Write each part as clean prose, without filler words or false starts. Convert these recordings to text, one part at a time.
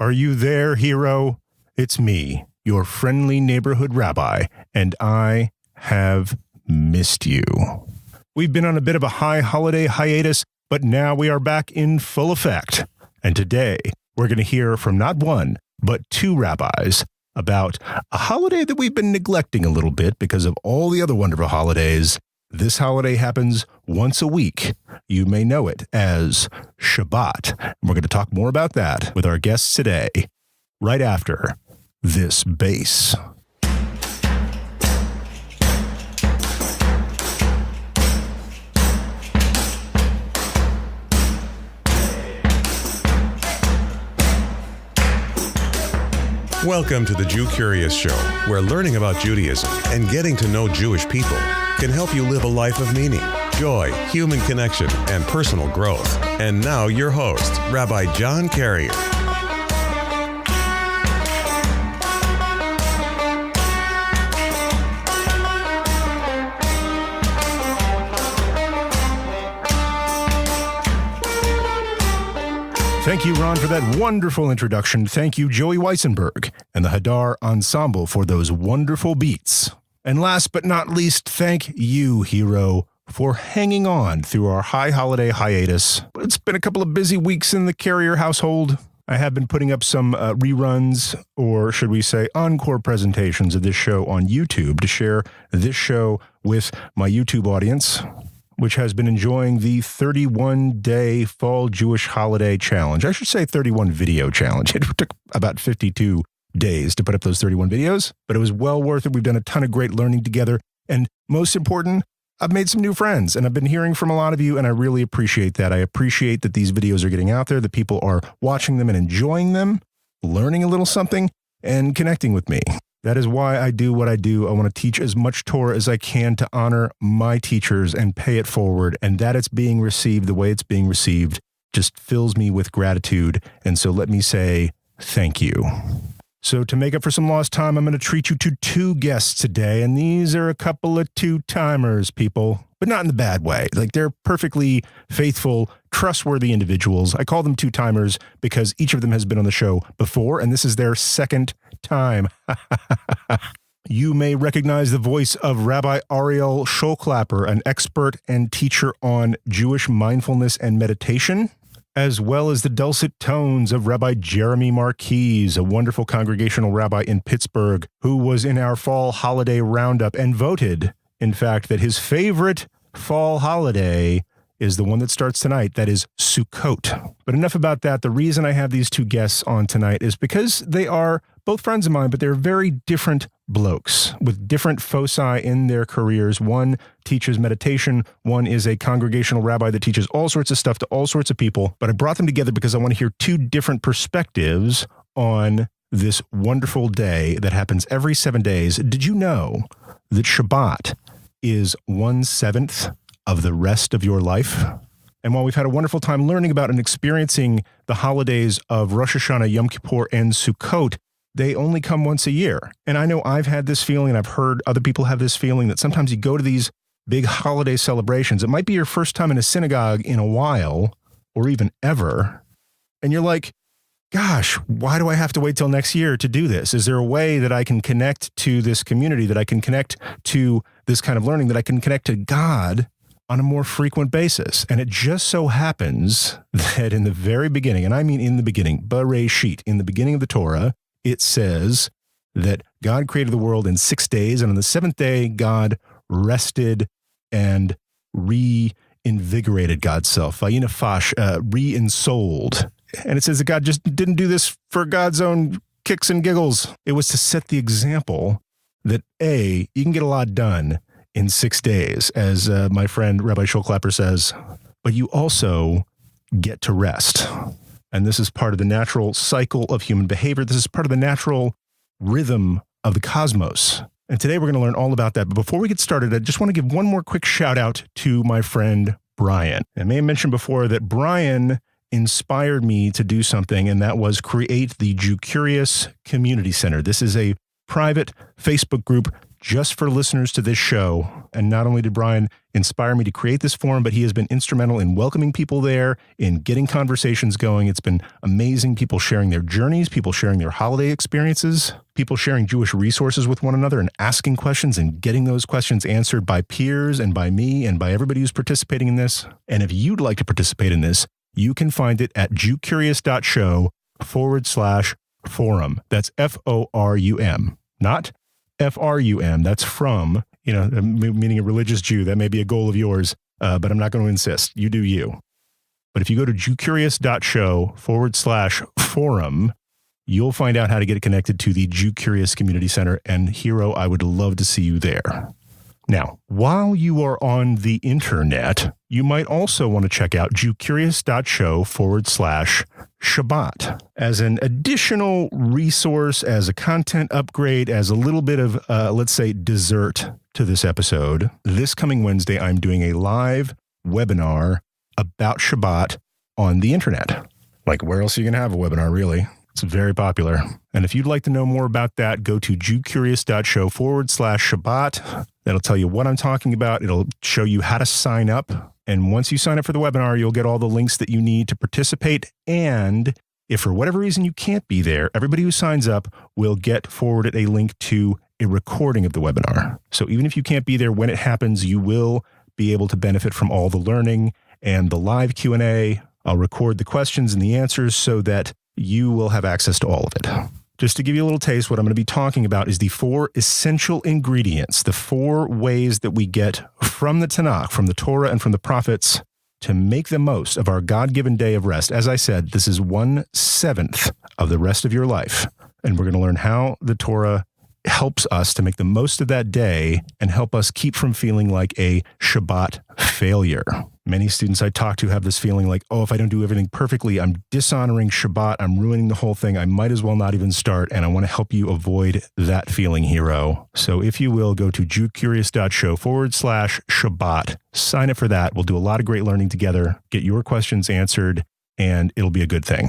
Are you there, hero? It's me, your friendly neighborhood rabbi, and I have missed you. We've been on a bit of a high holiday hiatus, but now we are back in full effect. And today, we're going to hear from not one, but two rabbis about a holiday that we've been neglecting a little bit because of all the other wonderful holidays. This holiday happens once a week. You may know it as Shabbat. And we're going to talk more about that with our guests today, right after this bass. Welcome to the Jewcurious Show, where learning about Judaism and getting to know Jewish people can help you live a life of meaning, joy, human connection, and personal growth. And now your host, Rabbi John Carrier. Thank you, Ron, for that wonderful introduction. Thank you, Joey Weissenberg and the Hadar Ensemble for those wonderful beats. And last but not least, thank you, hero, for hanging on through our high holiday hiatus. It's been a couple of busy weeks in the Carrier household. I have been putting up some reruns, or should we say encore presentations of this show on YouTube to share this show with my YouTube audience, which has been enjoying the 31-day Fall Jewish Holiday Challenge. I should say 31 video challenge. It took about 52 days to put up those 31 videos, but it was well worth it. We've done a ton of great learning together. And most important, I've made some new friends, and I've been hearing from a lot of you, and I really appreciate that. I appreciate that these videos are getting out there, that people are watching them and enjoying them, learning a little something, and connecting with me. That is why I do what I do. I want to teach as much Torah as I can to honor my teachers and pay it forward. And that it's being received the way it's being received just fills me with gratitude. And so let me say thank you. So to make up for some lost time, I'm going to treat you to two guests today. And these are a couple of two-timers, people, but not in the bad way. Like, they're perfectly faithful, trustworthy individuals. I call them two-timers because each of them has been on the show before, and this is their second time. You may recognize the voice of Rabbi Ariel Sholklapper, an expert and teacher on Jewish mindfulness and meditation, as well as the dulcet tones of Rabbi Jeremy Marquise, a wonderful congregational rabbi in Pittsburgh, who was in our fall holiday roundup and voted, in fact, that his favorite fall holiday is the one that starts tonight, that is Sukkot. But enough about that. The reason I have these two guests on tonight is because they are both friends of mine, but they're very different blokes with different foci in their careers. One teaches meditation. One is a congregational rabbi that teaches all sorts of stuff to all sorts of people. But I brought them together because I want to hear two different perspectives on this wonderful day that happens every 7 days. Did you know that Shabbat is 1/7 of the rest of your life? And while we've had a wonderful time learning about and experiencing the holidays of Rosh Hashanah, Yom Kippur, and Sukkot, they only come once a year. And I know I've had this feeling, and I've heard other people have this feeling, that sometimes you go to these big holiday celebrations. It might be your first time in a synagogue in a while, or even ever. And you're like, gosh, why do I have to wait till next year to do this? Is there a way that I can connect to this community, that I can connect to this kind of learning, that I can connect to God on a more frequent basis? And it just so happens that in the very beginning, and I mean in the beginning, Bereshit, in the beginning of the Torah, it says that God created the world in 6 days, and on the seventh day, God rested and reinvigorated God's self, vayinafash, re-ensouled. And it says that God just didn't do this for God's own kicks and giggles. It was to set the example that, A, you can get a lot done in 6 days, as my friend Rabbi Sholklapper says, but you also get to rest. And this is part of the natural cycle of human behavior. This is part of the natural rhythm of the cosmos. And today we're going to learn all about that. But before we get started, I just want to give one more quick shout out to my friend Brian. I may have mentioned before that Brian inspired me to do something, and that was create the Jewcurious Community Center. This is a private Facebook group just for listeners to this show. And not only did Brian inspire me to create this forum, but he has been instrumental in welcoming people there, in getting conversations going. It's been amazing. People sharing their journeys, people sharing their holiday experiences, people sharing Jewish resources with one another and asking questions and getting those questions answered by peers and by me and by everybody who's participating in this. And if you'd like to participate in this, you can find it at jewcurious.show/forum. That's FORUM, not FRUM. That's from, meaning a religious Jew. That may be a goal of yours, but I'm not going to insist. You do you. But if you go to jewcurious.show/forum, you'll find out how to get connected to the Jewcurious Community Center. And Hero, I would love to see you there. Now, while you are on the internet, you might also want to check out jewcurious.show/Shabbat as an additional resource, as a content upgrade, as a little bit of, let's say, dessert to this episode. This coming Wednesday, I'm doing a live webinar about Shabbat on the internet. Like, where else are you going to have a webinar, really? It's very popular. And if you'd like to know more about that, go to jewcurious.show/Shabbat. That'll tell you what I'm talking about. It'll show you how to sign up. And once you sign up for the webinar, you'll get all the links that you need to participate. And if for whatever reason you can't be there, everybody who signs up will get forwarded a link to a recording of the webinar. So even if you can't be there when it happens, you will be able to benefit from all the learning and the live Q&A. I'll record the questions and the answers so that you will have access to all of it. Just to give you a little taste, what I'm going to be talking about is the 4 essential ingredients, the 4 ways that we get from the Tanakh, from the Torah, and from the prophets to make the most of our God-given day of rest. As I said, this is 1/7 of the rest of your life. And we're going to learn how the Torah helps us to make the most of that day and help us keep from feeling like a Shabbat failure. Many students I talk to have this feeling like, oh, if I don't do everything perfectly, I'm dishonoring Shabbat. I'm ruining the whole thing. I might as well not even start. And I want to help you avoid that feeling, Hero. So if you will, go to jewcurious.show/Shabbat. Sign up for that. We'll do a lot of great learning together, get your questions answered, and it'll be a good thing.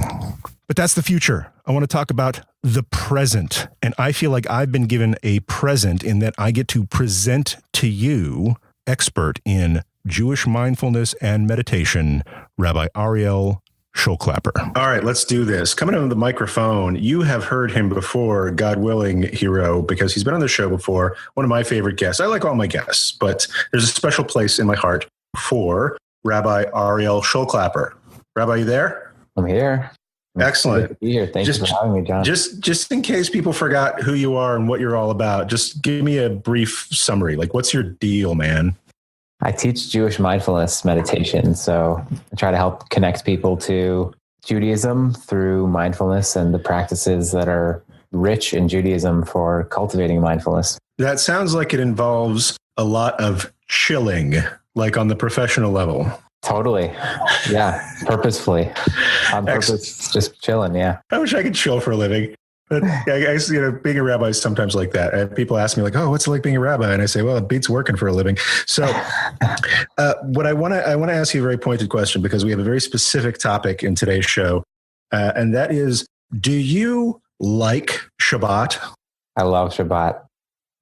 But that's the future. I want to talk about the present. And I feel like I've been given a present in that I get to present to you, expert in Jewish mindfulness and meditation, Rabbi Ariel Schollklapper. All right, let's do this. Coming on the microphone, you have heard him before, God willing, Hero, because he's been on the show before. One of my favorite guests. I like all my guests, but there's a special place in my heart for Rabbi Ariel Schollklapper. Rabbi, you there? I'm here. Excellent. Be here. Thanks for having me, John. Just in case people forgot who you are and what you're all about, just give me a brief summary. Like, what's your deal, man? I teach Jewish mindfulness meditation. So I try to help connect people to Judaism through mindfulness and the practices that are rich in Judaism for cultivating mindfulness. That sounds like it involves a lot of chilling, like on the professional level. Totally. Yeah. Purposefully. On purpose, just chilling. Yeah. I wish I could chill for a living. But I guess, being a rabbi is sometimes like that. People ask me like, oh, what's it like being a rabbi? And I say, well, it beats working for a living. So what I want to ask you a very pointed question, because we have a very specific topic in today's show. And that is, do you like Shabbat? I love Shabbat.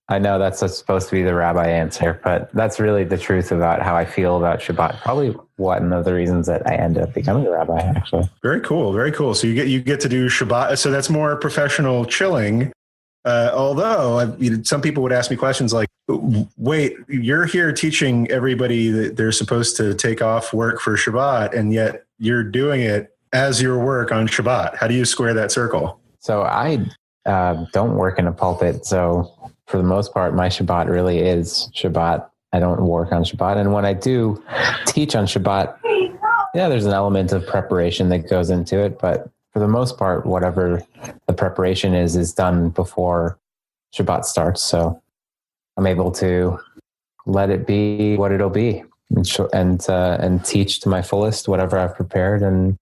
I know that's supposed to be the rabbi answer, but that's really the truth about how I feel about Shabbat. Probably one of the reasons that I ended up becoming a rabbi, actually. Very cool. Very cool. So you get to do Shabbat. So that's more professional chilling. Although some people would ask me questions like, wait, you're here teaching everybody that they're supposed to take off work for Shabbat, and yet you're doing it as your work on Shabbat. How do you square that circle? So I don't work in a pulpit. So for the most part, my Shabbat really is Shabbat. I don't work on Shabbat. And when I do teach on Shabbat, yeah, there's an element of preparation that goes into it. But for the most part, whatever the preparation is done before Shabbat starts. So I'm able to let it be what it'll be and teach to my fullest whatever I've prepared. And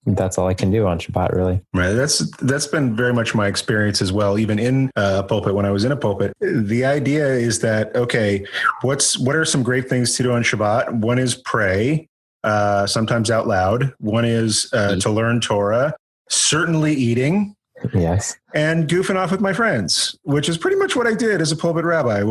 that's all I can do on Shabbat, really. Right. That's been very much my experience as well. Even in a pulpit, when I was in a pulpit, the idea is that, okay, what are some great things to do on Shabbat? One is pray, sometimes out loud. One is to learn Torah, certainly eating. Yes. And goofing off with my friends, which is pretty much what I did as a pulpit rabbi. I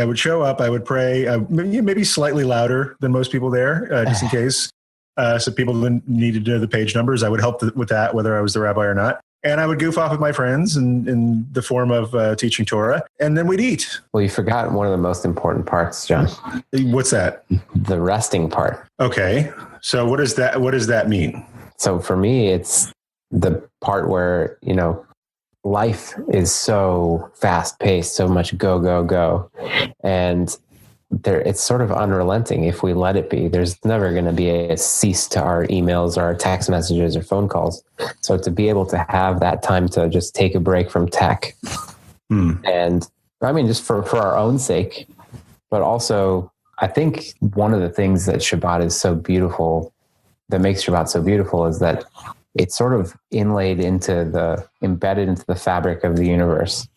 would show up, I would pray, maybe slightly louder than most people there, just in case. So people needed to know the page numbers. I would help with that, whether I was the rabbi or not. And I would goof off with my friends in the form of teaching Torah, and then we'd eat. Well, you forgot one of the most important parts, John. What's that? The resting part. Okay. So what does that mean? So for me, it's the part where, life is so fast paced, so much go, go, go. And it's sort of unrelenting if we let it be. There's never going to be a cease to our emails or our text messages or phone calls. So to be able to have that time to just take a break from tech, and I mean, just for our own sake, but also I think one of the things that Shabbat is so beautiful, that makes Shabbat so beautiful, is that it's sort of embedded into the fabric of the universe.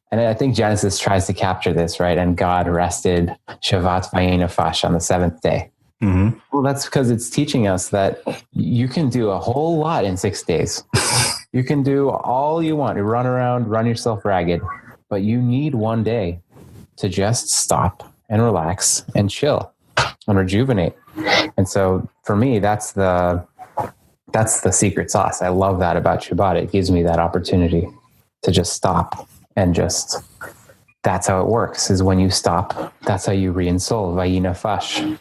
And I think Genesis tries to capture this, right? And God rested Shabbat vayinafash on the seventh day. Mm-hmm. Well, that's because it's teaching us that you can do a whole lot in 6 days. You can do all you want. You run around, run yourself ragged, but you need one day to just stop and relax and chill and rejuvenate. And so for me, that's the secret sauce. I love that about Shabbat. It gives me that opportunity to just stop. And just, that's how it works, is when you stop, that's how you re-ensoul, vayinafash,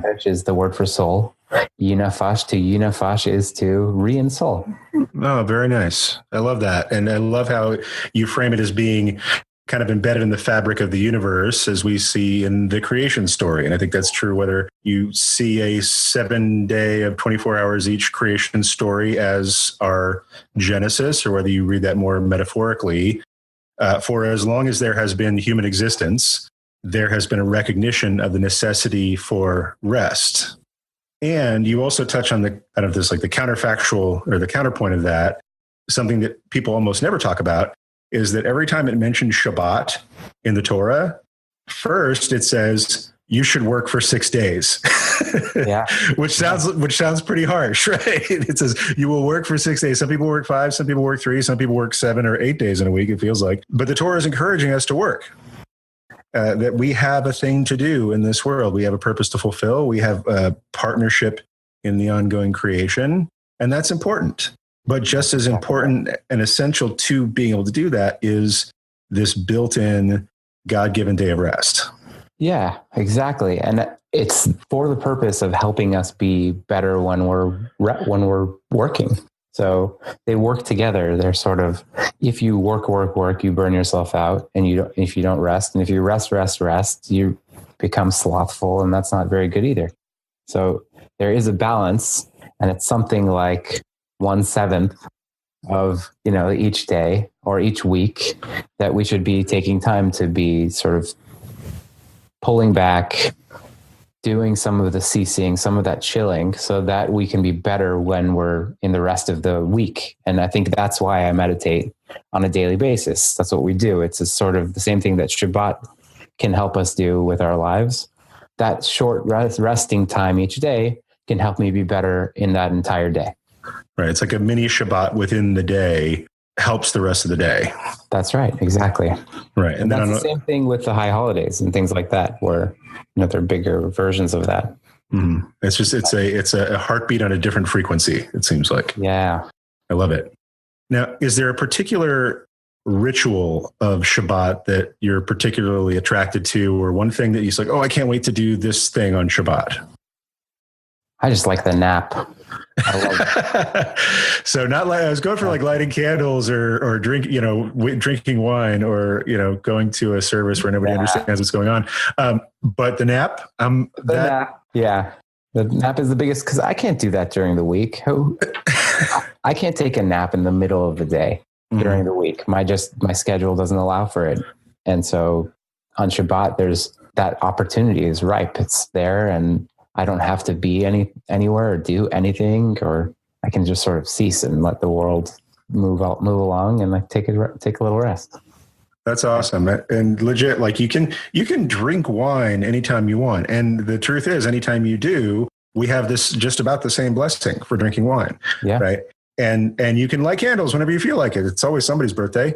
which is the word for soul. Yinafash, to yinafash is to re-ensoul. Oh, very nice. I love that. And I love how you frame it as being kind of embedded in the fabric of the universe, as we see in the creation story. And I think that's true whether you see a 7-day of 24 hours each creation story as our Genesis, or whether you read that more metaphorically. For as long as there has been human existence, there has been a recognition of the necessity for rest. And you also touch on the counterfactual, or the counterpoint of that, something that people almost never talk about, is that every time it mentions Shabbat in the Torah, first it says you should work for 6 days. Yeah. which sounds pretty harsh, right? It says you will work for 6 days. Some people work 5, some people work 3, some people work 7 or 8 days in a week, it feels like. But the Torah is encouraging us to work. That we have a thing to do in this world. We have a purpose to fulfill. We have a partnership in the ongoing creation. And that's important. But just as important and essential to being able to do that is this built-in God-given day of rest. Yeah, exactly. And it's for the purpose of helping us be better when we're working. So they work together. They're sort of, if you work, you burn yourself out, and if you don't rest, and if you rest, you become slothful, and that's not very good either. So there is a balance, and it's something like 1/7 of, each day or each week that we should be taking time to be sort of pulling back, doing some of the ceasing, some of that chilling, so that we can be better when we're in the rest of the week. And I think that's why I meditate on a daily basis. That's what we do. It's a sort of the same thing that Shabbat can help us do with our lives. That short resting time each day can help me be better in that entire day. Right. It's like a mini Shabbat within the day helps the rest of the day. That's right. Exactly. Right. And that's the same thing with the high holidays and things like that, where they're bigger versions of that. Mm-hmm. It's a heartbeat on a different frequency, it seems like. Yeah. I love it. Now, is there a particular ritual of Shabbat that you're particularly attracted to, or one thing that you're like, oh, I can't wait to do this thing on Shabbat? I just like the nap. I love it. So I was going for like lighting candles or drinking wine, or, going to a service where nobody understands what's going on. But the nap, nap. Yeah. The nap is the biggest, because I can't do that during the week. I can't take a nap in the middle of the day during the week. My schedule doesn't allow for it. And so on Shabbat, there's that opportunity is ripe. It's there, and I don't have to be anywhere or do anything, or I can just sort of cease and let the world move along and take a little rest. That's awesome. And legit, like you can drink wine anytime you want. And the truth is, anytime you do, we have this just about the same blessing for drinking wine. Yeah. Right. And you can light candles whenever you feel like it. It's always somebody's birthday.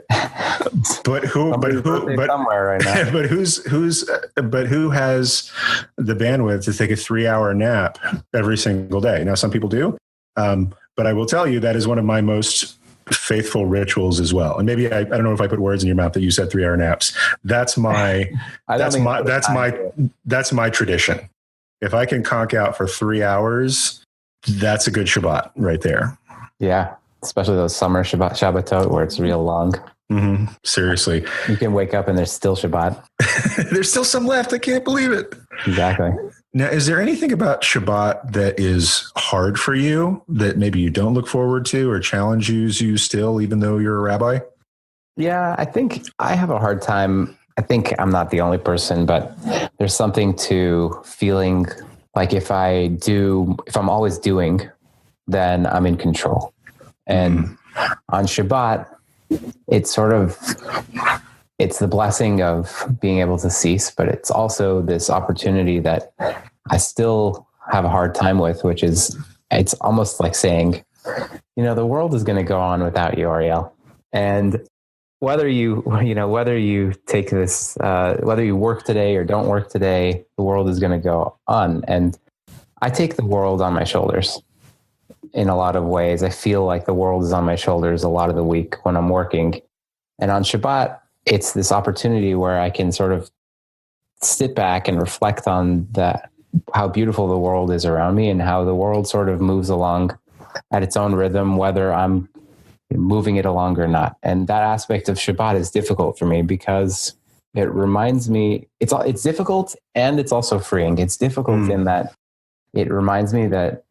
But who somewhere right now. But who has the bandwidth to take a 3-hour nap every single day? Now, some people do. But I will tell you that is one of my most faithful rituals as well. And maybe I don't know if I put words in your mouth that you said 3-hour naps. That's my tradition. If I can conk out for 3 hours, that's a good Shabbat right there. Yeah. Especially those summer Shabbatot where it's real long. Mm-hmm. Seriously. You can wake up and there's still Shabbat. There's still some left. I can't believe it. Exactly. Now, is there anything about Shabbat that is hard for you that maybe you don't look forward to or challenges you still, even though you're a rabbi? Yeah, I think I have a hard time. I think I'm not the only person, but there's something to feeling like if I'm always doing, then I'm in control. And on Shabbat, it's the blessing of being able to cease, but it's also this opportunity that I still have a hard time with, which is, it's almost like saying, the world is going to go on without you, Ariel. And whether you take this, whether you work today or don't work today, the world is going to go on. And I take the world on my shoulders in a lot of ways. I feel like the world is on my shoulders a lot of the week when I'm working. And on Shabbat, it's this opportunity where I can sort of sit back and reflect on how beautiful the world is around me and how the world sort of moves along at its own rhythm, whether I'm moving it along or not. And that aspect of Shabbat is difficult for me because it reminds me, it's difficult and it's also freeing. It's difficult in that it reminds me that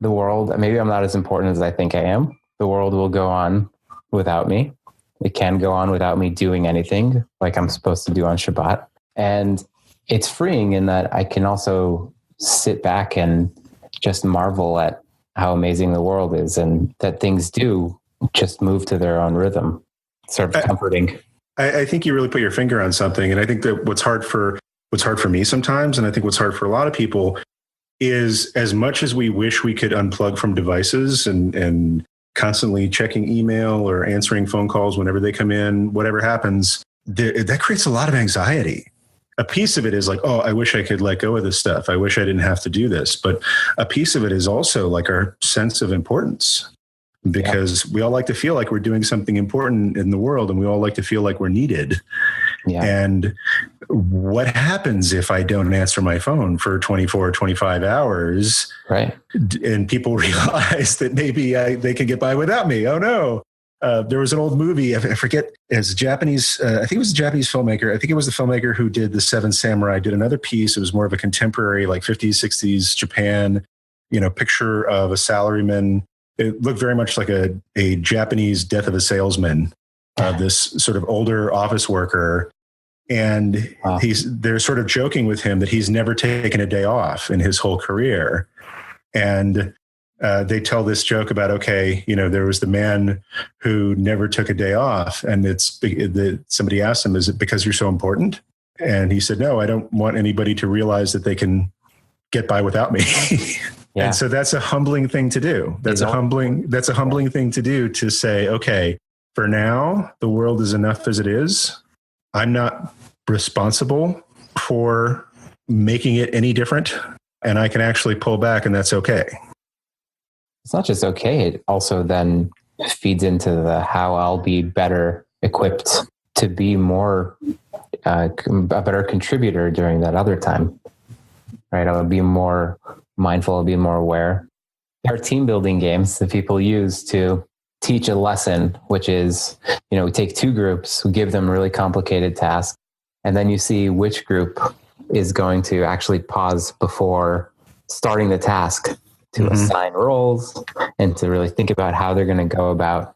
the world, maybe I'm not as important as I think I am. The world will go on without me. It can go on without me doing anything like I'm supposed to do on Shabbat. And it's freeing in that I can also sit back and just marvel at how amazing the world is and that things do just move to their own rhythm. Sort of comforting. I think you really put your finger on something. And I think that what's hard for me sometimes, and I think what's hard for a lot of people, is as much as we wish we could unplug from devices and constantly checking email or answering phone calls whenever they come in, whatever happens, that creates a lot of anxiety. A piece of it is like, oh, I wish I could let go of this stuff. I wish I didn't have to do this. But a piece of it is also like our sense of importance, because we all like to feel like we're doing something important in the world, and we all like to feel like we're needed. Yeah. And what happens if I don't answer my phone for 24 or 25 hours? Right. And people realize that maybe they can get by without me. Oh, no. There was an old movie, I forget, as a Japanese, I think it was a Japanese filmmaker. I think it was the filmmaker who did The Seven Samurai, did another piece. It was more of a contemporary, like 50s, 60s Japan, picture of a salaryman. It looked very much like a Japanese Death of a Salesman, this sort of older office worker. And they're sort of joking with him that he's never taken a day off in his whole career. And they tell this joke about, okay, there was the man who never took a day off. And somebody asked him, is it because you're so important? And he said, no, I don't want anybody to realize that they can get by without me. Yeah. And so that's a humbling thing to do. That's a humbling thing to do, to say, okay, for now, the world is enough as it is. I'm not responsible for making it any different. And I can actually pull back, and that's okay. It's not just okay. It also then feeds into how I'll be better equipped to be more a better contributor during that other time, right? I'll be more mindful. I'll be more aware. There are team building games that people use to teach a lesson, which is, we take two groups, we give them really complicated tasks, and then you see which group is going to actually pause before starting the task to assign roles and to really think about how they're going to go about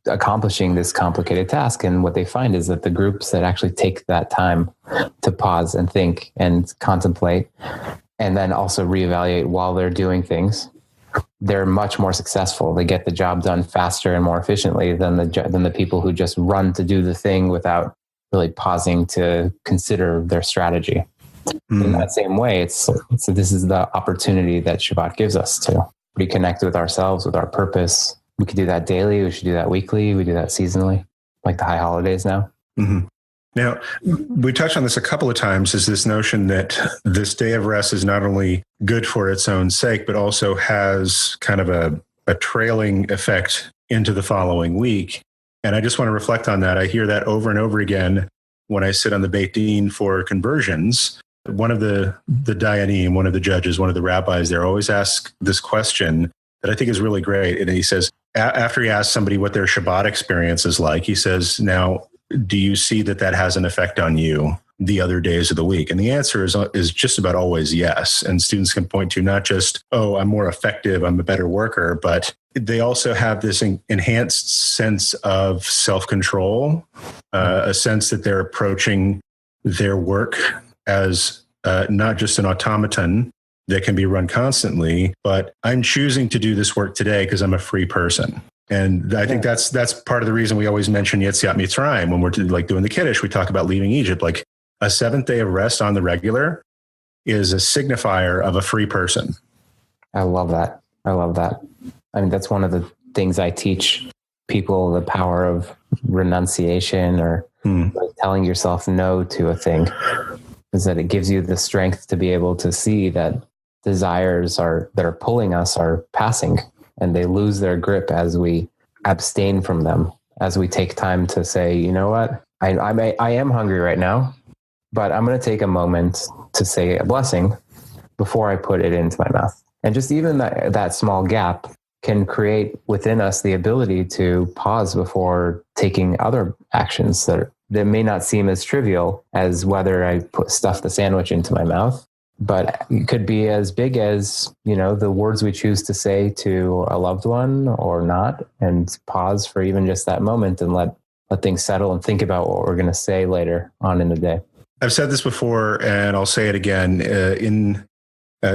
accomplishing this complicated task. And what they find is that the groups that actually take that time to pause and think and contemplate, and then also reevaluate while they're doing things, they're much more successful. They get the job done faster and more efficiently than the people who just run to do the thing without really pausing to consider their strategy. In that same way, this is the opportunity that Shabbat gives us to reconnect with ourselves, with our purpose. We could do that daily. We should do that weekly. We do that seasonally, like the high holidays now. Mm-hmm. Now, we touched on this a couple of times, is this notion that this day of rest is not only good for its own sake, but also has kind of a trailing effect into the following week. And I just want to reflect on that. I hear that over and over again when I sit on the Beit Din for conversions. One of the Dayanim, one of the judges, one of the rabbis there always asks this question that I think is really great. And he says, after he asks somebody what their Shabbat experience is like, he says, now, do you see that has an effect on you the other days of the week? And the answer is just about always yes. And students can point to not just, oh, I'm more effective, I'm a better worker, but they also have this enhanced sense of self-control, a sense that they're approaching their work as not just an automaton that can be run constantly, but I'm choosing to do this work today because I'm a free person. And I think that's part of the reason we always mention Yetziat Mitzrayim when we're like doing the Kiddush. We talk about leaving Egypt. Like a 7th day of rest on the regular is a signifier of a free person. I love that. I mean, that's one of the things I teach people, the power of renunciation or like telling yourself no to a thing, is that it gives you the strength to be able to see that desires that are pulling us are passing. And they lose their grip as we abstain from them, as we take time to say, you know what, I am hungry right now, but I'm going to take a moment to say a blessing before I put it into my mouth. And just even that small gap can create within us the ability to pause before taking other actions that may not seem as trivial as whether I stuff the sandwich into my mouth. But it could be as big as, the words we choose to say to a loved one or not, and pause for even just that moment and let things settle and think about what we're going to say later on in the day. I've said this before, and I'll say it again, in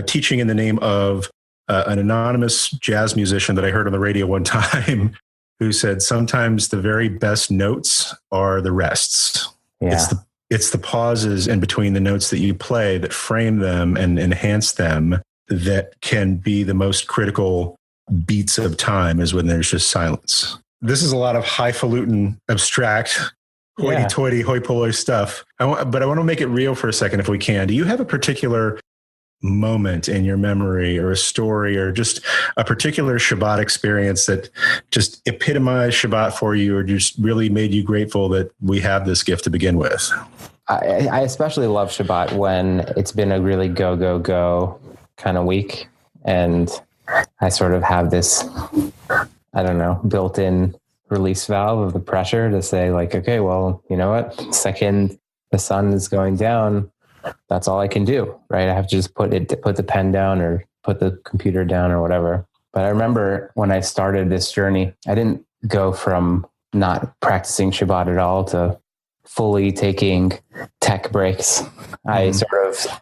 teaching in the name of an anonymous jazz musician that I heard on the radio one time, who said, sometimes the very best notes are the rests. Yeah. It's the pauses in between the notes that you play that frame them and enhance them that can be the most critical beats of time, is when there's just silence. This is a lot of highfalutin, abstract, hoity-toity, hoi polloi stuff. But I want to make it real for a second if we can. Do you have a particular moment in your memory or a story or just a particular Shabbat experience that just epitomized Shabbat for you or just really made you grateful that we have this gift to begin with? I especially love Shabbat when it's been a really go kind of week. And I sort of have this, built-in release valve of the pressure to say like, okay, well, you know what? Second the sun is going down, that's all I can do, right? I have to just put the pen down or put the computer down or whatever. But I remember when I started this journey, I didn't go from not practicing Shabbat at all to fully taking tech breaks. I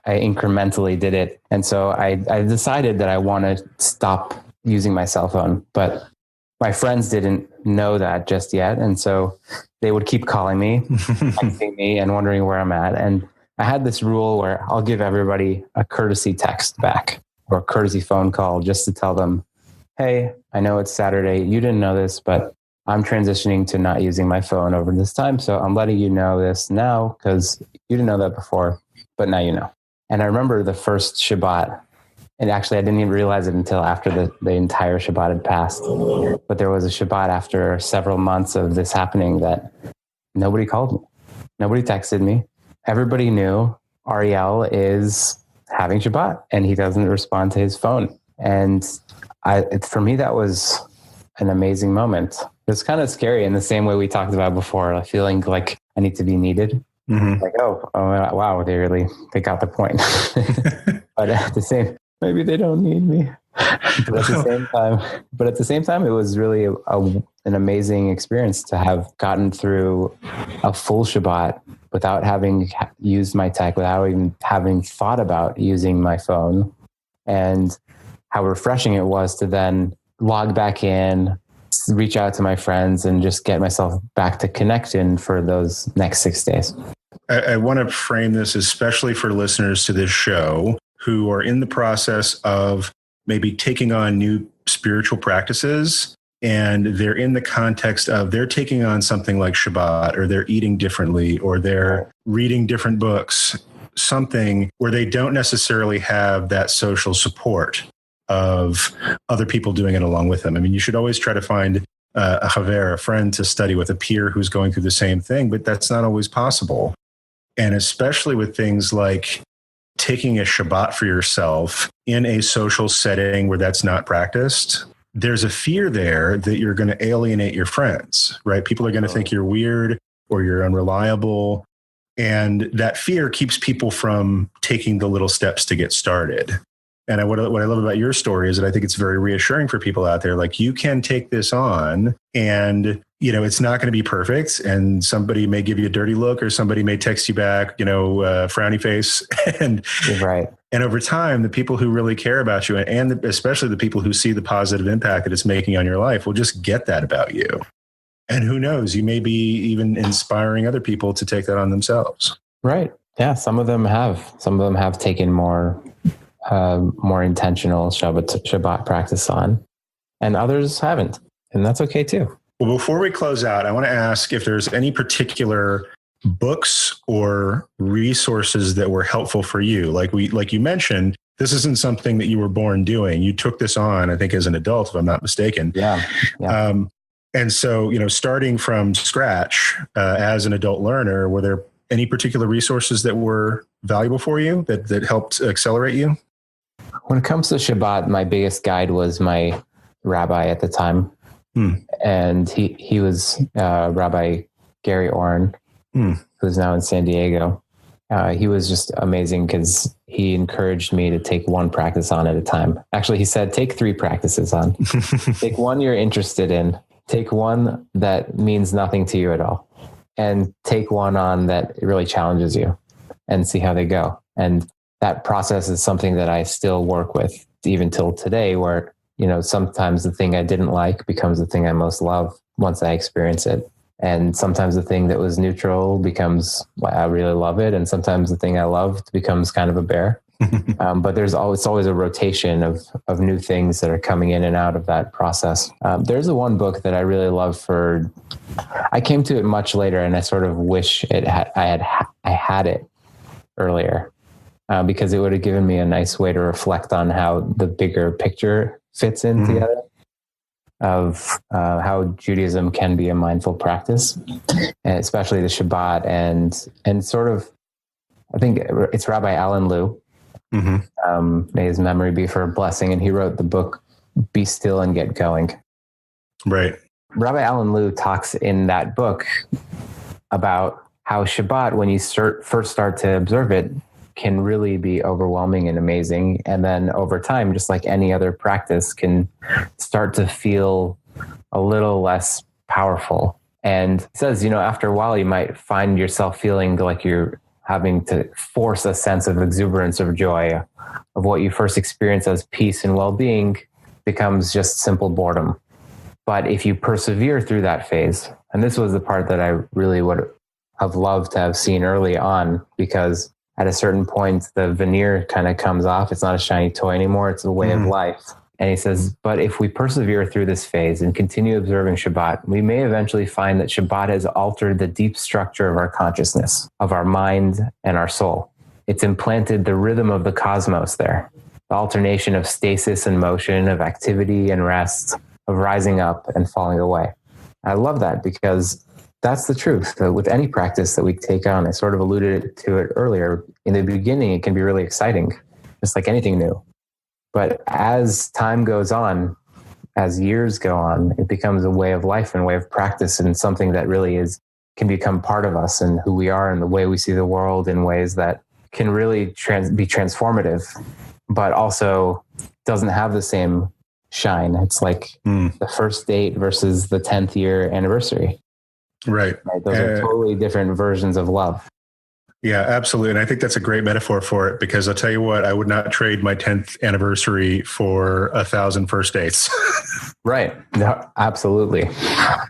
incrementally did it. And so I decided that I want to stop using my cell phone, but my friends didn't know that just yet. And so they would keep calling me, texting me and wondering where I'm at. And I had this rule where I'll give everybody a courtesy text back or a courtesy phone call just to tell them, hey, I know it's Saturday. You didn't know this, but I'm transitioning to not using my phone over this time. So I'm letting you know this now because you didn't know that before, but now you know. And I remember the first Shabbat, and actually I didn't even realize it until after the entire Shabbat had passed. But there was a Shabbat after several months of this happening that nobody called me. Nobody texted me. Everybody knew Ariel is having Shabbat and he doesn't respond to his phone. And for me, that was an amazing moment. It's kind of scary in the same way we talked about before, like feeling like I need to be needed. Mm-hmm. Like, oh, wow, they got the point. But at the same, maybe they don't need me. But at the same time, it was really an amazing experience to have gotten through a full Shabbat without having used my tech, without even having thought about using my phone, and how refreshing it was to then log back in, reach out to my friends, and just get myself back to connection for those next 6 days. I want to frame this especially for listeners to this show who are in the process of maybe taking on new spiritual practices, and they're in the context of they're taking on something like Shabbat, or they're eating differently, or they're reading different books, something where they don't necessarily have that social support of other people doing it along with them. I mean, you should always try to find a chaver, a friend to study with, a peer who's going through the same thing, but that's not always possible. And especially with things like taking a Shabbat for yourself in a social setting where that's not practiced, there's a fear there that you're going to alienate your friends, right? People are going to think you're weird or you're unreliable. And that fear keeps people from taking the little steps to get started. And what I love about your story is that I think it's very reassuring for people out there. Like, you can take this on, and, it's not going to be perfect. And somebody may give you a dirty look, or somebody may text you back, frowny face. And right. And over time, the people who really care about you, and especially the people who see the positive impact that it's making on your life, will just get that about you. And who knows, you may be even inspiring other people to take that on themselves. Right. Yeah. Some of them have taken more intentional Shabbat practice on, and others haven't. And that's okay too. Well, before we close out, I want to ask if there's any particular books or resources that were helpful for you. Like you mentioned, this isn't something that you were born doing. You took this on, I think, as an adult, if I'm not mistaken. Yeah. And so, starting from scratch as an adult learner, were there any particular resources that were valuable for you that helped accelerate you? When it comes to Shabbat, my biggest guide was my rabbi at the time. And he was Rabbi Gary Oren, who's now in San Diego. He was just amazing because he encouraged me to take one practice on at a time. Actually, he said, take 3 practices on. Take one you're interested in. Take one that means nothing to you at all. And take one on that really challenges you, and see how they go. And that process is something that I still work with even till today, where, sometimes the thing I didn't like becomes the thing I most love once I experience it. And sometimes the thing that was neutral becomes, I really love it. And sometimes the thing I loved becomes kind of a bear. But it's always a rotation of new things that are coming in and out of that process. There's one book that I really love I came to it much later, and I sort of wish I had it earlier, because it would have given me a nice way to reflect on how the bigger picture fits in together of how Judaism can be a mindful practice, and especially the Shabbat, and sort of, I think it's Rabbi Alan Liu. May his memory be for a blessing. And he wrote the book, Be Still and Get Going. Right. Rabbi Alan Liu talks in that book about how Shabbat, when you first start to observe it, can really be overwhelming and amazing. And then over time, just like any other practice, can start to feel a little less powerful. And he says, after a while, you might find yourself feeling like you're having to force a sense of exuberance of joy, of what you first experience as peace and well-being becomes just simple boredom. But if you persevere through that phase, and this was the part that I really would have loved to have seen early on, because at a certain point, the veneer kind of comes off. It's not a shiny toy anymore. It's a way of life. And he says, but if we persevere through this phase and continue observing Shabbat, we may eventually find that Shabbat has altered the deep structure of our consciousness, of our mind and our soul. It's implanted the rhythm of the cosmos there, the alternation of stasis and motion, of activity and rest, of rising up and falling away. I love that, because that's the truth. With any practice that we take on, I sort of alluded to it earlier. In the beginning, it can be really exciting, just like anything new. But as time goes on, as years go on, it becomes a way of life and way of practice, and something that really can become part of us and who we are and the way we see the world, in ways that can really be transformative, but also doesn't have the same shine. It's like the first date versus the 10th year anniversary. Right. Those are totally different versions of love. Yeah, absolutely. And I think that's a great metaphor for it, because I'll tell you what, I would not trade my 10th anniversary for 1,000 first dates. Right. No, absolutely.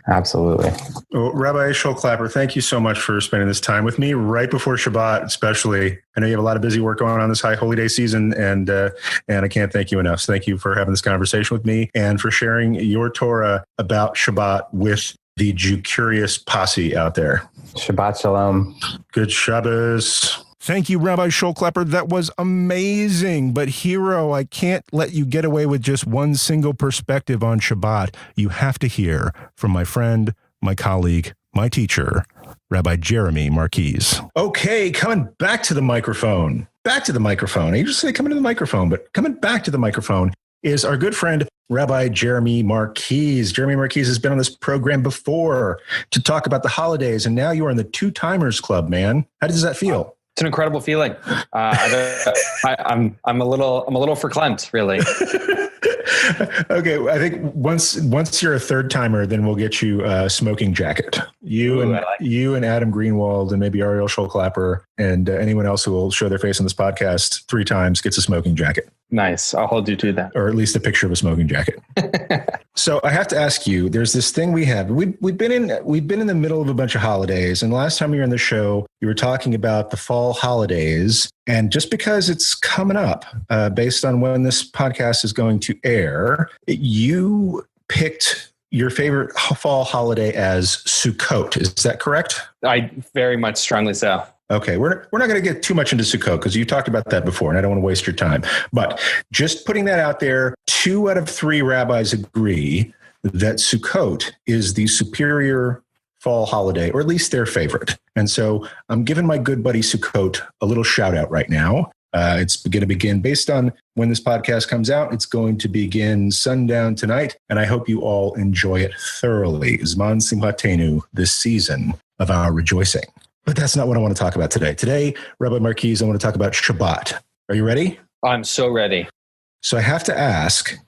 Absolutely. Well, Rabbi Schulklapper, thank you so much for spending this time with me right before Shabbat, especially. I know you have a lot of busy work going on this high holy day season, and I can't thank you enough. So thank you for having this conversation with me and for sharing your Torah about Shabbat with the Jewcurious posse out there. Shabbat shalom. Good Shabbos. Thank you, Rabbi Schulklapper. That was amazing. But Hero, I can't let you get away with just one single perspective on Shabbat. You have to hear from my friend, my colleague, my teacher, Rabbi Jeremy Marquise. Okay, coming back to the microphone. Back to the microphone. I usually say coming to the microphone, but coming back to the microphone is our good friend, Rabbi Jeremy Marquise. Jeremy Marquise has been on this program before to talk about the holidays, and now you are in the Two-Timers Club, man. How does that feel? It's an incredible feeling. I'm a little verklempt, really. Okay, I think once you're a third timer, then we'll get you a smoking jacket. You and Adam Greenwald and maybe Ariel Schulklapper and anyone else who will show their face on this podcast 3 times gets a smoking jacket. Nice. I'll hold you to that. Or at least a picture of a smoking jacket. So I have to ask you, there's this thing we have. We've been in the middle of a bunch of holidays, and last time you were in the show, you were talking about the fall holidays. And just because it's coming up, based on when this podcast is going to air, you picked your favorite fall holiday as Sukkot. Is that correct? I very much strongly so. Okay, we're not going to get too much into Sukkot because you talked about that before, and I don't want to waste your time. But just putting that out there, 2 out of 3 rabbis agree that Sukkot is the superior fall holiday, or at least their favorite. And so I'm giving my good buddy Sukkot a little shout out right now. It's going to begin based on when this podcast comes out. It's going to begin sundown tonight, and I hope you all enjoy it thoroughly. Zman Simchatenu, this season of our rejoicing. But that's not what I want to talk about today. Today, Rabbi Marquise, I want to talk about Shabbat. Are you ready? I'm so ready. So I have to ask,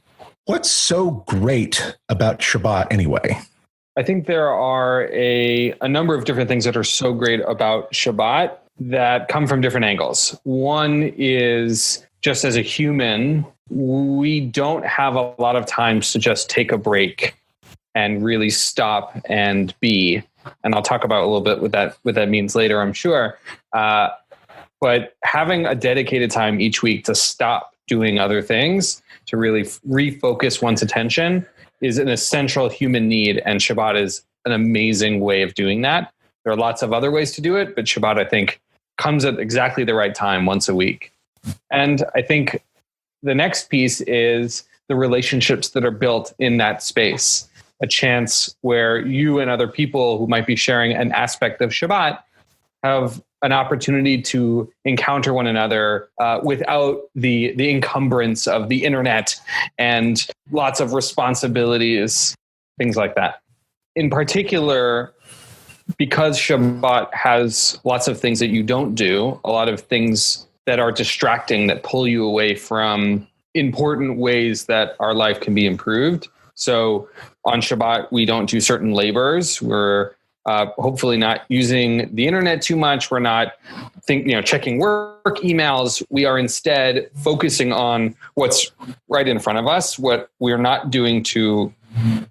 what's so great about Shabbat anyway? I think there are a number of different things that are so great about Shabbat that come from different angles. One is, just as a human, we don't have a lot of times to just take a break and really stop and be. And I'll talk about a little bit what that means later, I'm sure. But having a dedicated time each week to stop doing other things, to really refocus one's attention, is an essential human need. And Shabbat is an amazing way of doing that. There are lots of other ways to do it, but Shabbat, I think, comes at exactly the right time once a week. And I think the next piece is the relationships that are built in that space. A chance where you and other people who might be sharing an aspect of Shabbat have an opportunity to encounter one another without the encumbrance of the internet and lots of responsibilities, things like that. In particular, because Shabbat has lots of things that you don't do, a lot of things that are distracting, that pull you away from important ways that our life can be improved. So on Shabbat, we don't do certain labors. We're hopefully not using the internet too much. We're not checking work emails. We are instead focusing on what's right in front of us, what we're not doing to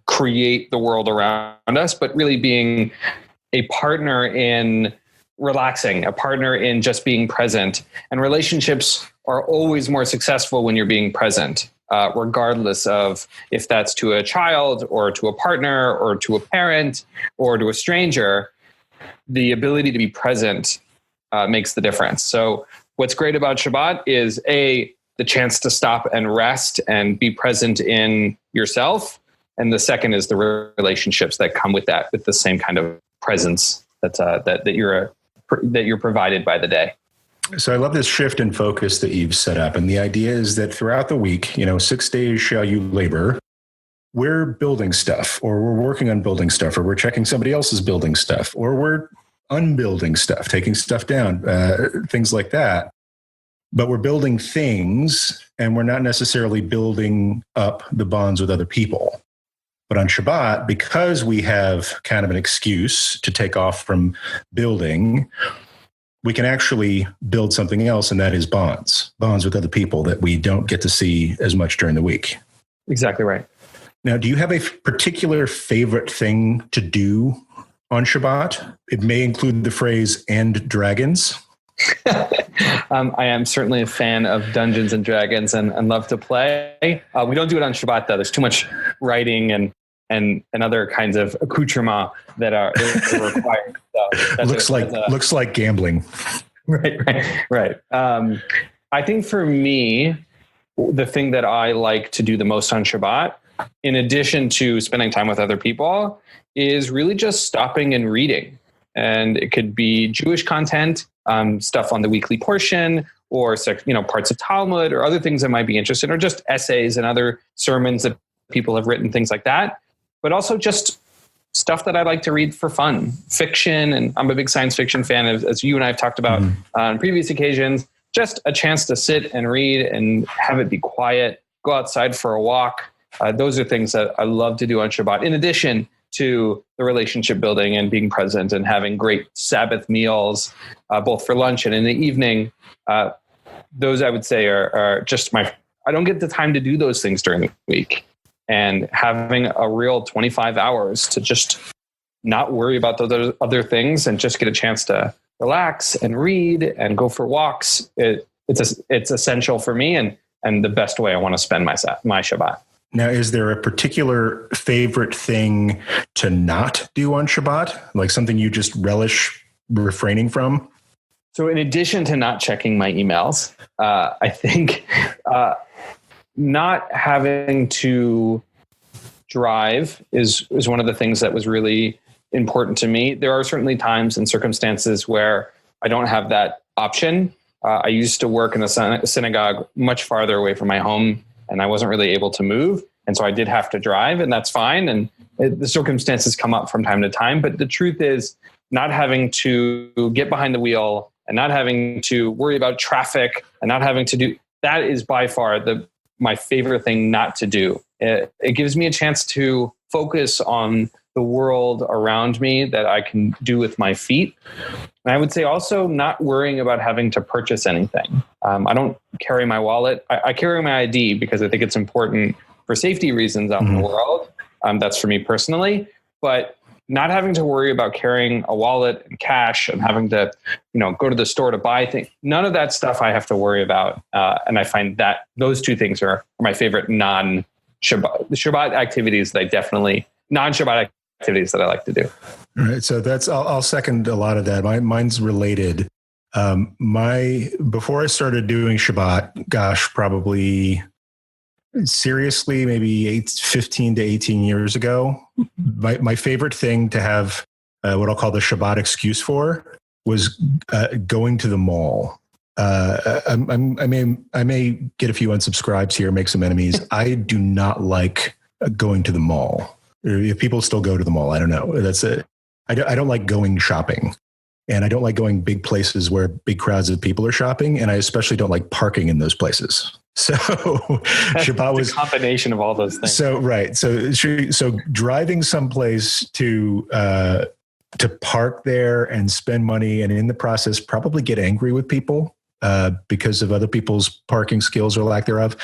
create the world around us, but really being a partner in relaxing, a partner in just being present. And relationships are always more successful when you're being present. Regardless of if that's to a child or to a partner or to a parent or to a stranger, the ability to be present makes the difference. So what's great about Shabbat is the chance to stop and rest and be present in yourself. And the second is the relationships that come with that, with the same kind of presence that you're provided by the day. So I love this shift in focus that you've set up. And the idea is that throughout the week, 6 days shall you labor. We're building stuff, or we're working on building stuff, or we're checking somebody else's building stuff, or we're unbuilding stuff, taking stuff down, things like that. But we're building things, and we're not necessarily building up the bonds with other people. But on Shabbat, because we have kind of an excuse to take off from building, we can actually build something else, and that is bonds with other people that we don't get to see as much during the week. Exactly right. Now, do you have a particular favorite thing to do on Shabbat? It may include the phrase "and dragons." I am certainly a fan of Dungeons and Dragons and love to play. We don't do it on Shabbat though. There's too much writing and other kinds of accoutrement that are required. So looks like gambling. Right. I think for me, the thing that I like to do the most on Shabbat, in addition to spending time with other people, is really just stopping and reading. And it could be Jewish content, stuff on the weekly portion, or parts of Talmud, or other things that might be interesting, or just essays and other sermons that people have written, things like that. But also just stuff that I like to read for fun, fiction. And I'm a big science fiction fan, as you and I have talked about on previous occasions. Just a chance to sit and read and have it be quiet, go outside for a walk. Those are things that I love to do on Shabbat, in addition to the relationship building and being present and having great Sabbath meals, both for lunch and in the evening. Those I would say are just I don't get the time to do those things during the week. And having a real 25 hours to just not worry about those other things and just get a chance to relax and read and go for walks. It's essential for me and the best way I want to spend my Shabbat. Now, is there a particular favorite thing to not do on Shabbat? Like something you just relish refraining from? So in addition to not checking my emails, I think not having to drive is one of the things that was really important to me. There are certainly times and circumstances where I don't have that option. I used to work in a synagogue much farther away from my home, and I wasn't really able to move. And so I did have to drive, and that's fine. And the circumstances come up from time to time. But the truth is, not having to get behind the wheel and not having to worry about traffic and not having to do that is by far my favorite thing not to do. It gives me a chance to focus on the world around me that I can do with my feet. And I would say also not worrying about having to purchase anything. I don't carry my wallet. I carry my ID because I think it's important for safety reasons out in the world. That's for me personally. But not having to worry about carrying a wallet and cash and having to, go to the store to buy things. None of that stuff I have to worry about. And I find that those two things are my favorite non-Shabbat activities that non-Shabbat activities that I like to do. All right. So I'll second a lot of that. Mine's related. Before I started doing Shabbat, probably seriously, maybe 15 to 18 years ago, my favorite thing to have what I'll call the Shabbat excuse for was going to the mall. I may get a few unsubscribes here, make some enemies. I do not like going to the mall. If people still go to the mall, I don't know. That's it. I don't like going shopping, and I don't like going big places where big crowds of people are shopping, and I especially don't like parking in those places. So Shabbat was a combination of all those things. So right. So driving someplace to park there and spend money, and in the process probably get angry with people because of other people's parking skills or lack thereof.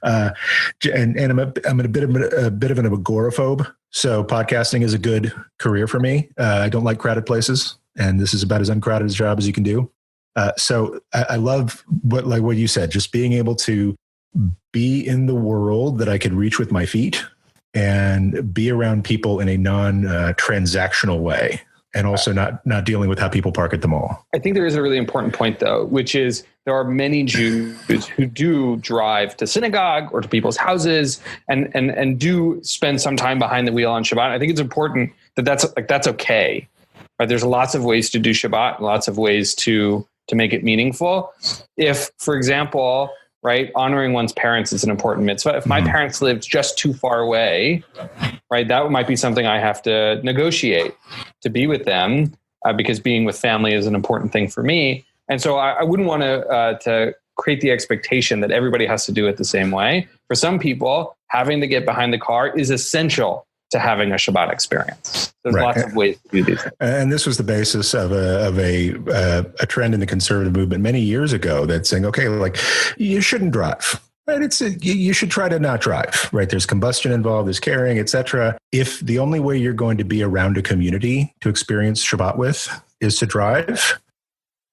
And I'm a bit of an agoraphobe. So podcasting is a good career for me. I don't like crowded places, and this is about as uncrowded a job as you can do. So I love what you said, just being able to be in the world that I could reach with my feet and be around people in a non-transactional way, and also not dealing with how people park at the mall. I think there is a really important point, though, which is there are many Jews who do drive to synagogue or to people's houses and do spend some time behind the wheel on Shabbat. I think it's important that's okay. Right? There's lots of ways to do Shabbat, lots of ways to make it meaningful. If, for example, right, honoring one's parents is an important mitzvah. If my parents lived just too far away, right, that might be something I have to negotiate to be with them because being with family is an important thing for me. And so I wouldn't want to create the expectation that everybody has to do it the same way. For some people, having to get behind the car is essential to having a Shabbat experience. There's Right. lots of ways to do these things. And this was the basis of a trend in the conservative movement many years ago that's saying, okay, like you shouldn't drive. Right? You should try to not drive, right? There's combustion involved, there's carrying, etc. If the only way you're going to be around a community to experience Shabbat with is to drive,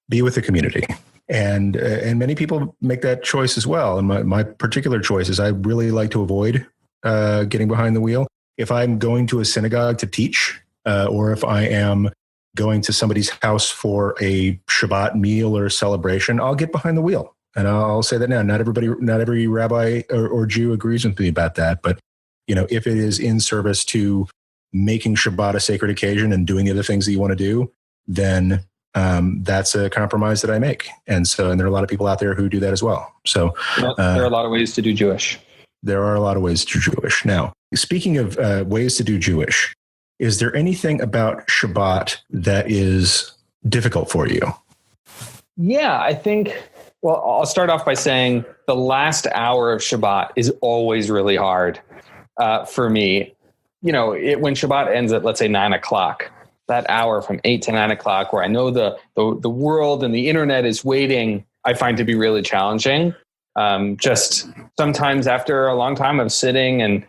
be with the community. And many people make that choice as well. And my particular choice is I really like to avoid getting behind the wheel. If I'm going to a synagogue to teach, or if I am going to somebody's house for a Shabbat meal or celebration, I'll get behind the wheel. And I'll say that now. Not every rabbi or Jew agrees with me about that. But, if it is in service to making Shabbat a sacred occasion and doing the other things that you want to do, then that's a compromise that I make. And there are a lot of people out there who do that as well. So there are a lot of ways to do Jewish. There are a lot of ways to do Jewish. Now, speaking of ways to do Jewish, is there anything about Shabbat that is difficult for you? Yeah, I think, well, I'll start off by saying the last hour of Shabbat is always really hard for me. When Shabbat ends at, let's say, 9:00, that hour from 8 to 9:00, where I know the world and the internet is waiting, I find to be really challenging. Just sometimes after a long time of sitting and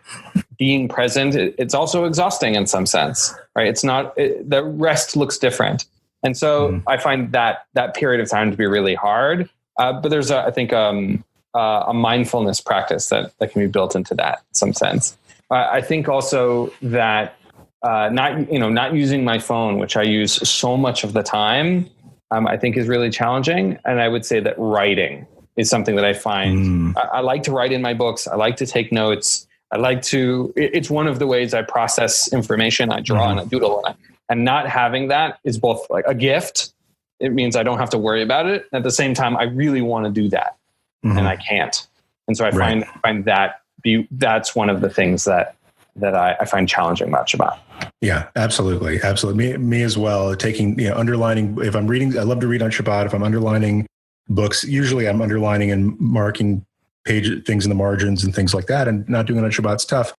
being present, it's also exhausting in some sense, right? It's not, the rest looks different. And so I find that period of time to be really hard. But there's, I think, a mindfulness practice that can be built into that in some sense. I think also that not using my phone, which I use so much of the time, I think is really challenging. And I would say that writing is something that I find. I like to write in my books. I like to take notes. It's one of the ways I process information. I draw and I doodle, and not having that is both like a gift. It means I don't have to worry about it. At the same time, I really want to do that, and I can't. And so I find that's one of the things that I find challenging about Shabbat. Yeah, absolutely. Me as well. Taking, underlining, if I'm reading, I love to read on Shabbat. If I'm underlining books, usually I'm underlining and marking things in the margins and things like that, and not doing it on Shabbat's tough.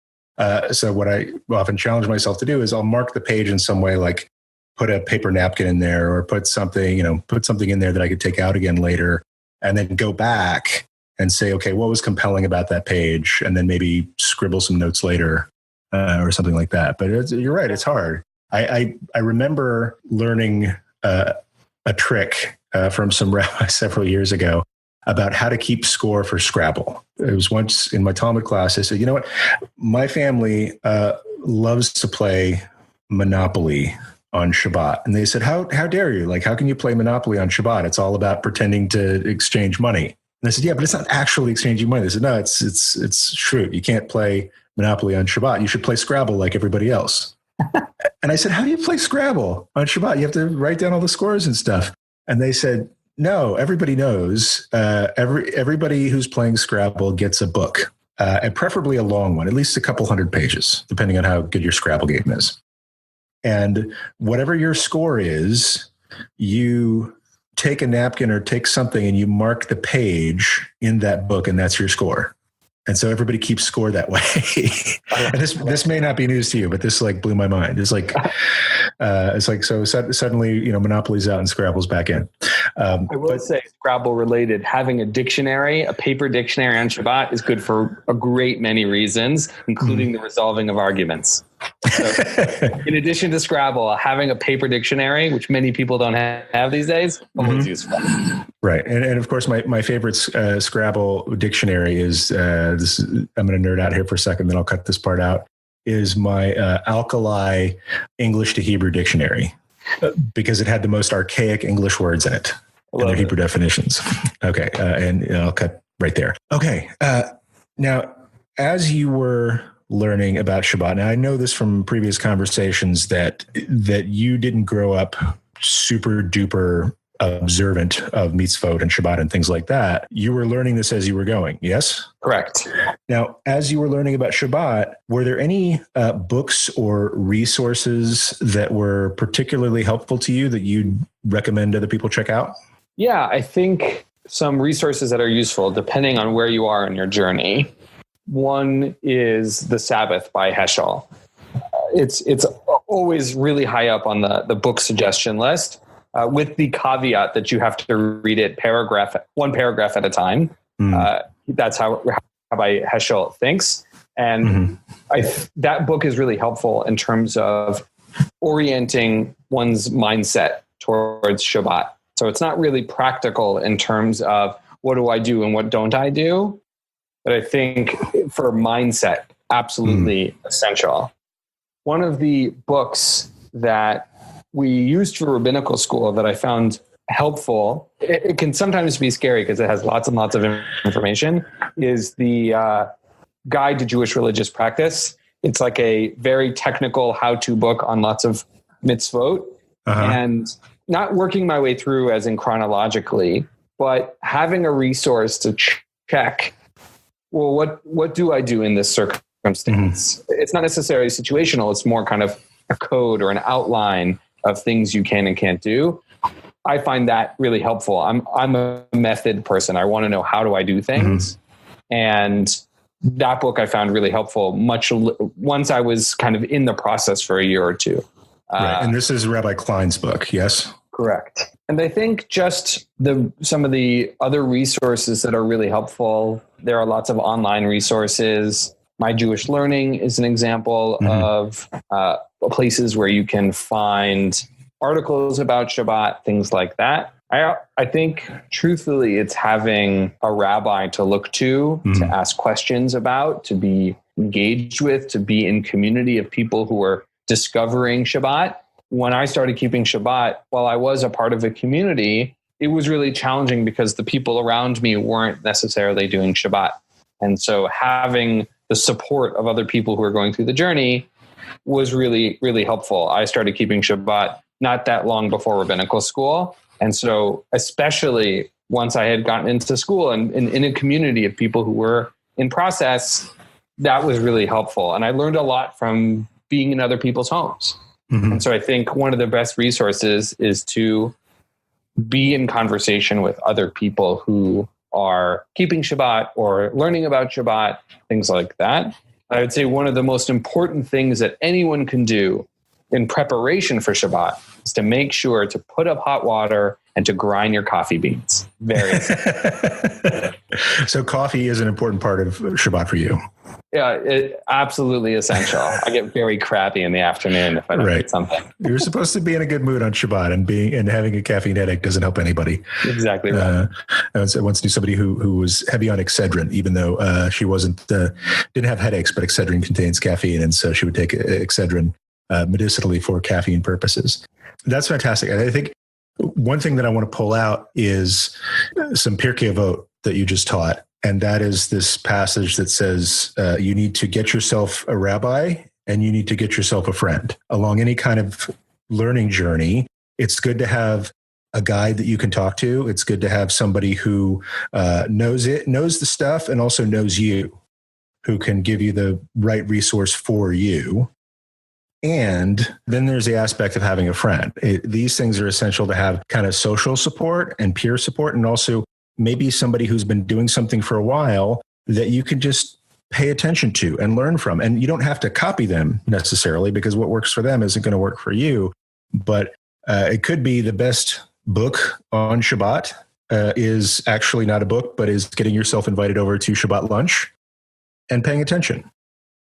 So what I often challenge myself to do is I'll mark the page in some way, like put a paper napkin in there or put something in there that I could take out again later, and then go back and say, okay, what was compelling about that page? And then maybe scribble some notes later or something like that. But you're right. It's hard. I remember learning a trick from some rabbis several years ago about how to keep score for Scrabble. It was once in my Talmud class. I said, you know what? My family loves to play Monopoly on Shabbat. And they said, how dare you? Like, how can you play Monopoly on Shabbat? It's all about pretending to exchange money. And I said, yeah, but it's not actually exchanging money. They said, no, it's true. You can't play Monopoly on Shabbat. You should play Scrabble like everybody else. And I said, how do you play Scrabble on Shabbat? You have to write down all the scores and stuff. And they said, no, everybody knows. Everybody who's playing Scrabble gets a book, and preferably a long one, at least a couple hundred pages, depending on how good your Scrabble game is. And whatever your score is, you take a napkin or take something and you mark the page in that book, and that's your score. And so everybody keeps score that way. And this may not be news to you, but this blew my mind. It's like so suddenly, Monopoly's out and Scrabble's back in. I will say, Scrabble related, having a paper dictionary on Shabbat is good for a great many reasons, including the resolving of arguments. So, in addition to Scrabble, having a paper dictionary, which many people don't have these days, always useful. Right. And of course, my favorite Scrabble dictionary is, I'm going to nerd out here for a second, then I'll cut this part out, is my Alkali English to Hebrew dictionary, because it had the most archaic English words in it and their Hebrew definitions. Okay. And I'll cut right there. Okay. Now, as you were learning about Shabbat, now I know this from previous conversations that you didn't grow up super duper observant of mitzvot and Shabbat and things like that. You were learning this as you were going, yes? Correct. Now, as you were learning about Shabbat, were there any books or resources that were particularly helpful to you that you'd recommend other people check out? Yeah, I think some resources that are useful depending on where you are in your journey. One is The Sabbath by Heschel. it's always really high up on the book suggestion list, with the caveat that you have to read it one paragraph at a time. That's how Rabbi Heschel thinks. And that book is really helpful in terms of orienting one's mindset towards Shabbat. So it's not really practical in terms of what do I do and what don't I do, but I think for mindset, absolutely essential. One of the books that we used for rabbinical school that I found helpful, it can sometimes be scary because it has lots and lots of information, is the Guide to Jewish Religious Practice. It's like a very technical how-to book on lots of mitzvot, and not working my way through as in chronologically, but having a resource to check, well, what do I do in this circumstance? It's not necessarily situational. It's more kind of a code or an outline of things you can and can't do. I find that really helpful. I'm a method person. I want to know, how do I do things? And that book I found really helpful once I was kind of in the process for a year or two. Right. And this is Rabbi Klein's book, yes? Correct. And I think just some of the other resources that are really helpful, there are lots of online resources. My Jewish Learning is an example of places where you can find articles about Shabbat, things like that. I think, truthfully, it's having a rabbi to look to ask questions about, to be engaged with, to be in community of people who are discovering Shabbat. When I started keeping Shabbat, while I was a part of a community, it was really challenging because the people around me weren't necessarily doing Shabbat. And so having the support of other people who are going through the journey was really, really helpful. I started keeping Shabbat not that long before rabbinical school. And so especially once I had gotten into school and in a community of people who were in process, that was really helpful. And I learned a lot from being in other people's homes. And so I think one of the best resources is to be in conversation with other people who are keeping Shabbat or learning about Shabbat, things like that. I would say one of the most important things that anyone can do in preparation for Shabbat is to make sure to put up hot water and to grind your coffee beans. Very So coffee is an important part of Shabbat for you. Yeah, absolutely essential. I get very crappy in the afternoon if I don't get something. You're supposed to be in a good mood on Shabbat, and having a caffeine headache doesn't help anybody. Exactly right. I once knew somebody who was heavy on Excedrin, even though she didn't have headaches, but Excedrin contains caffeine, and so she would take Excedrin medicinally for caffeine purposes. That's fantastic. And I think one thing that I want to pull out is some Pirkei Avot that you just taught. And that is this passage that says you need to get yourself a rabbi and you need to get yourself a friend. Along any kind of learning journey, it's good to have a guide that you can talk to. It's good to have somebody who knows the stuff and also knows you, who can give you the right resource for you. And then there's the aspect of having a friend. These things are essential to have kind of social support and peer support, and also maybe somebody who's been doing something for a while that you can just pay attention to and learn from. And you don't have to copy them necessarily, because what works for them isn't going to work for you. But it could be the best book on Shabbat is actually not a book, but is getting yourself invited over to Shabbat lunch and paying attention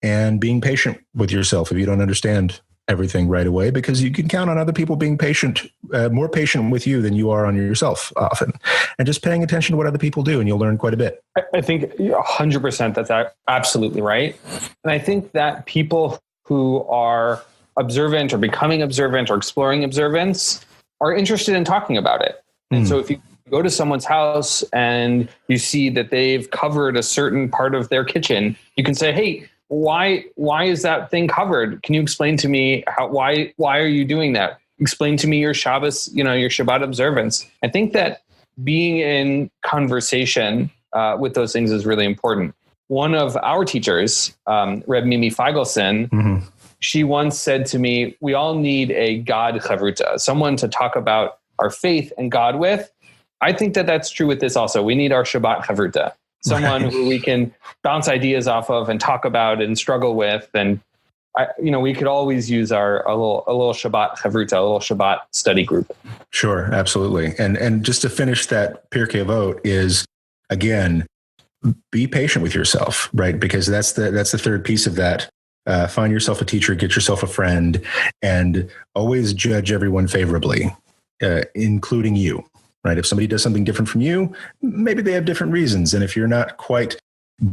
and being patient with yourself if you don't understand everything right away, because you can count on other people being patient, more patient with you than you are on yourself often, and just paying attention to what other people do, and you'll learn quite a bit. I think 100% that's absolutely right. And I think that people who are observant or becoming observant or exploring observance are interested in talking about it. And so if you go to someone's house and you see that they've covered a certain part of their kitchen, you can say, hey, why is that thing covered? Can you explain to me why are you doing that? Explain to me your Shabbos, your Shabbat observance. I think that being in conversation with those things is really important. One of our teachers, Reb Mimi Feigelson, she once said to me, we all need a God chavruta, someone to talk about our faith and God with. I think that that's true with this also. We need our Shabbat chavruta. Someone who we can bounce ideas off of and talk about and struggle with. And we could always use a little Shabbat chavruta, a little Shabbat study group. Sure, absolutely. And just to finish that Pirkei Avot is, again, be patient with yourself, right? Because that's the third piece of that. Find yourself a teacher, get yourself a friend, and always judge everyone favorably, including you, right? If somebody does something different from you, maybe they have different reasons. And if you're not quite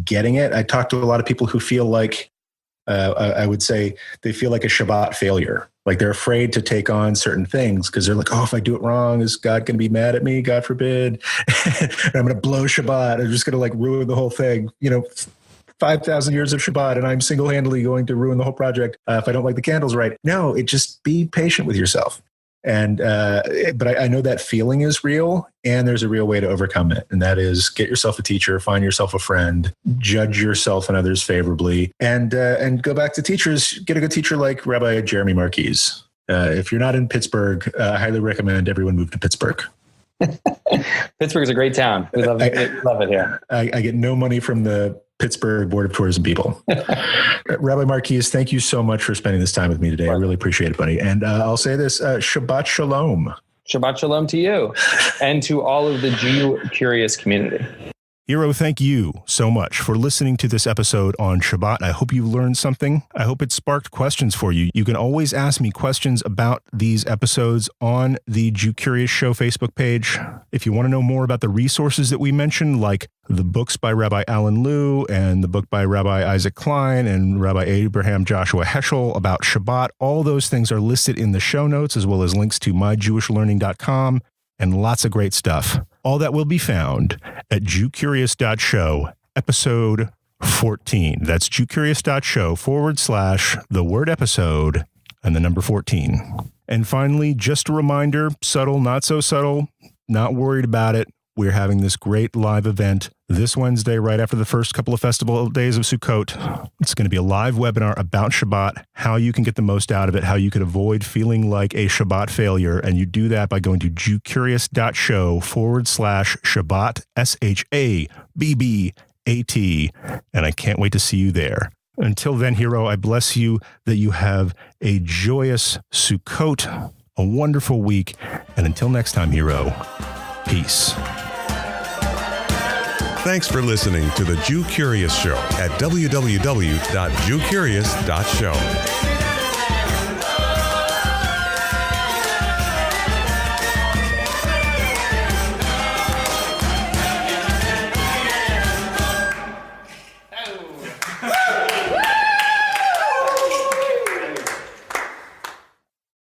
getting it, I talk to a lot of people who feel like, I would say they feel like a Shabbat failure. Like they're afraid to take on certain things because they're like, oh, if I do it wrong, is God going to be mad at me? God forbid. And I'm going to blow Shabbat. I'm just going to like ruin the whole thing. 5,000 years of Shabbat and I'm single-handedly going to ruin the whole project if I don't like the candles right. No, just be patient with yourself. And but I know that feeling is real, and there's a real way to overcome it. And that is get yourself a teacher, find yourself a friend, judge yourself and others favorably, and go back to teachers. Get a good teacher like Rabbi Jeremy Marquise. If you're not in Pittsburgh, I highly recommend everyone move to Pittsburgh. Pittsburgh is a great town. We love it here. I get no money from the Pittsburgh Board of Tourism people. Rabbi Marquise, thank you so much for spending this time with me today. I really appreciate it, buddy. And I'll say this, Shabbat Shalom. Shabbat Shalom to you and to all of the Jewcurious community. Hero, thank you so much for listening to this episode on Shabbat. I hope you learned something. I hope it sparked questions for you. You can always ask me questions about these episodes on the Jewcurious Show Facebook page. If you want to know more about the resources that we mentioned, like the books by Rabbi Alan Liu and the book by Rabbi Isaac Klein and Rabbi Abraham Joshua Heschel about Shabbat, all those things are listed in the show notes, as well as links to myjewishlearning.com and lots of great stuff. All that will be found at Jewcurious.show, episode 14. That's Jewcurious.show / the word episode and the number 14. And finally, just a reminder, subtle, not so subtle, not worried about it. We're having this great live event this Wednesday, right after the first couple of festival days of Sukkot. It's going to be a live webinar about Shabbat, how you can get the most out of it, how you could avoid feeling like a Shabbat failure. And you do that by going to Jewcurious.show / Shabbat, SHABBAT. And I can't wait to see you there. Until then, hero, I bless you that you have a joyous Sukkot, a wonderful week. And until next time, hero, peace. Thanks for listening to the Jewcurious Show at www.jewcurious.show.